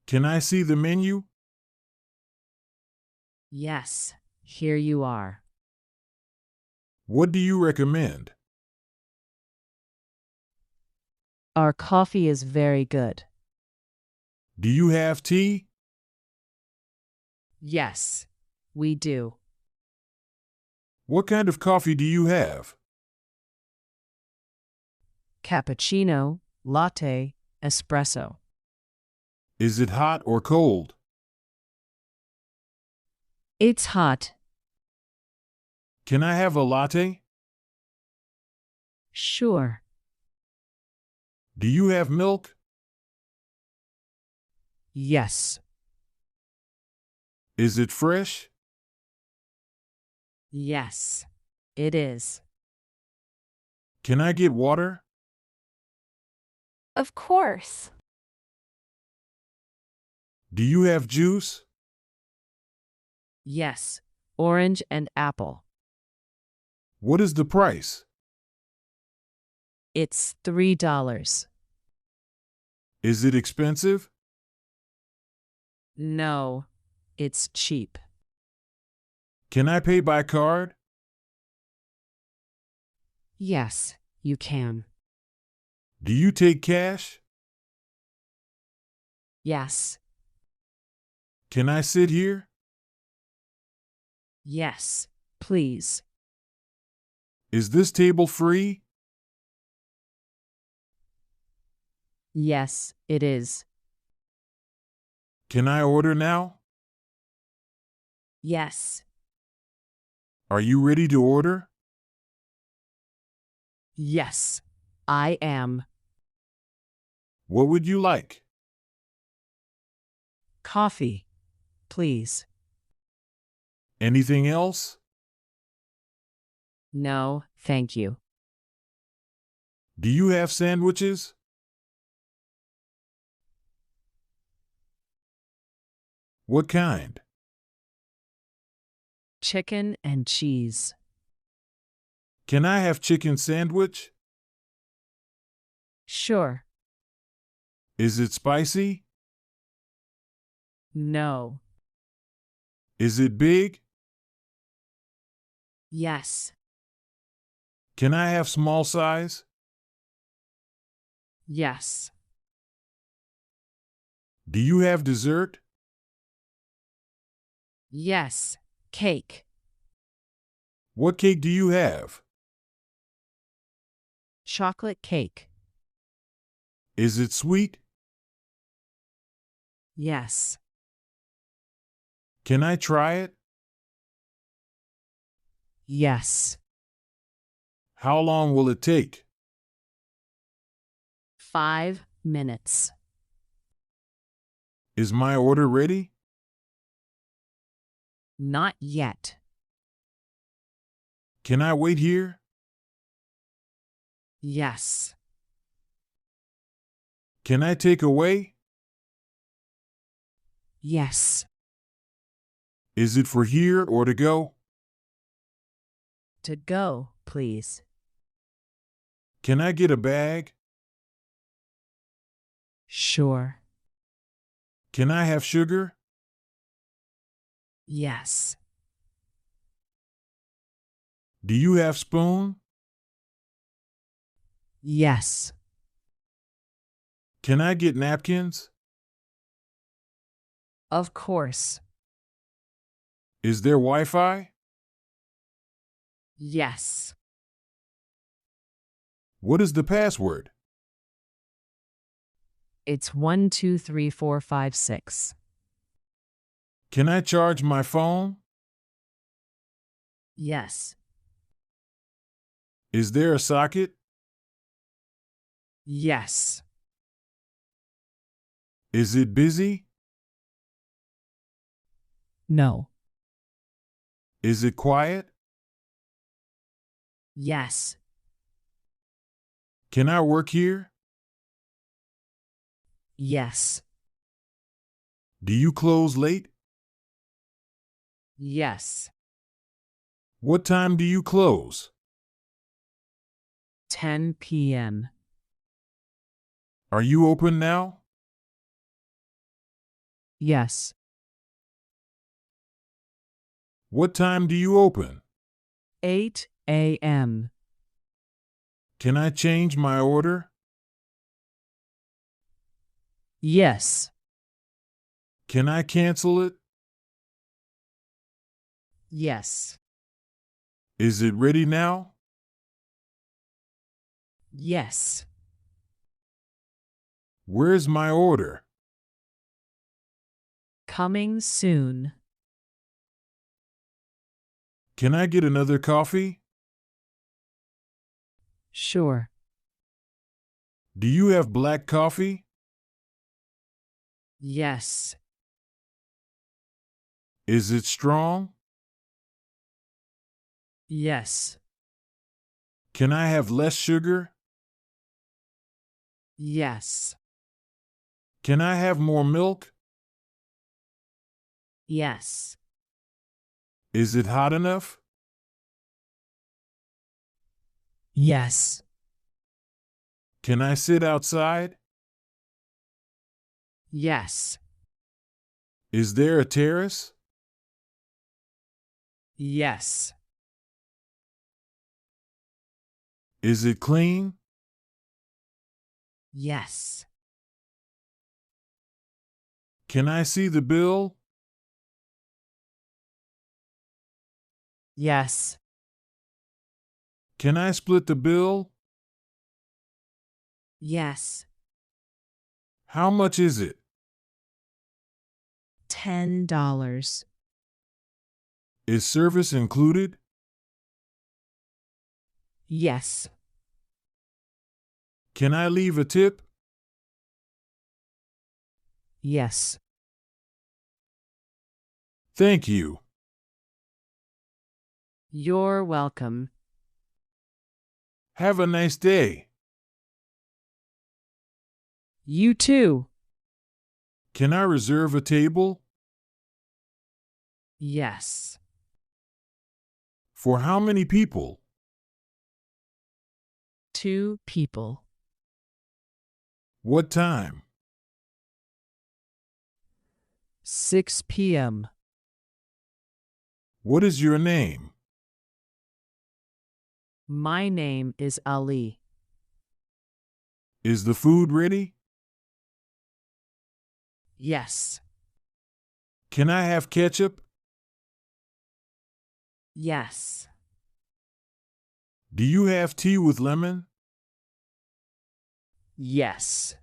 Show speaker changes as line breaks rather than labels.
Can I see the menu?
Yes, here you are.
What do you recommend?
Our coffee is very good.
Do you have tea?
Yes, we do.
What kind of coffee do you have?
Cappuccino, latte, espresso.
Is it hot or cold?
It's hot.
Can I have a latte?
Sure.
Do you have milk?
Yes.
Is it fresh?
Yes, it is.
Can I get water?
Of course.
Do you have juice?
Yes, orange and apple.
What is the price?
It's $3.
Is it expensive?
No, it's cheap.
Can I pay by card?
Yes, you can.
Do you take cash?
Yes.
Can I sit here?
Yes, please.
Is this table free?
Yes, it is.
Can I order now?
Yes.
Are you ready to order?
Yes, I am.
What would you like?
Coffee, please.
Anything else?
No, thank you.
Do you have sandwiches? What kind?
Chicken and cheese.
Can I have chicken sandwich?
Sure.
Is it spicy?
No.
Is it big?
Yes.
Can I have small size?
Yes.
Do you have dessert?
Yes. Cake.
What cake do you have?
Chocolate cake.
Is it sweet?
Yes.
Can I try it?
Yes.
How long will it take?
5 minutes.
Is my order ready?
Not yet.
Can I wait here?
Yes.
Can I take away?
Yes.
Is it for here or to go?
To go, please.
Can I get a bag?
Sure.
Can I have sugar?
Yes.
Do you have spoon?
Yes.
Can I get napkins?
Of course.
Is there Wi-Fi?
Yes.
What is the password?
It's 123456.
Can I charge my phone?
Yes.
Is there a socket?
Yes.
Is it busy?
No.
Is it quiet?
Yes.
Can I work here?
Yes.
Do you close late?
Yes.
What time do you close?
10 p.m.
Are you open now?
Yes.
What time do you open?
8 a.m.
Can I change my order?
Yes.
Can I cancel it?
Yes.
Is it ready now?
Yes.
Where's my order?
Coming soon.
Can I get another coffee?
Sure.
Do you have black coffee?
Yes.
Is it strong?
Yes.
Can I have less sugar?
Yes.
Can I have more milk?
Yes.
Is it hot enough?
Yes.
Can I sit outside?
Yes.
Is there a terrace?
Yes.
Is it clean?
Yes.
Can I see the bill?
Yes.
Can I split the bill?
Yes.
How much is it?
$10.
Is service included?
Yes.
Can I leave a tip?
Yes.
Thank you.
You're welcome.
Have a nice day.
You too.
Can I reserve a table?
Yes.
For how many people?
2 people.
What time?
6 p.m.
What is your name?
My name is Ali.
Is the food ready?
Yes.
Can I have ketchup?
Yes.
Do you have tea with lemon?
Yes.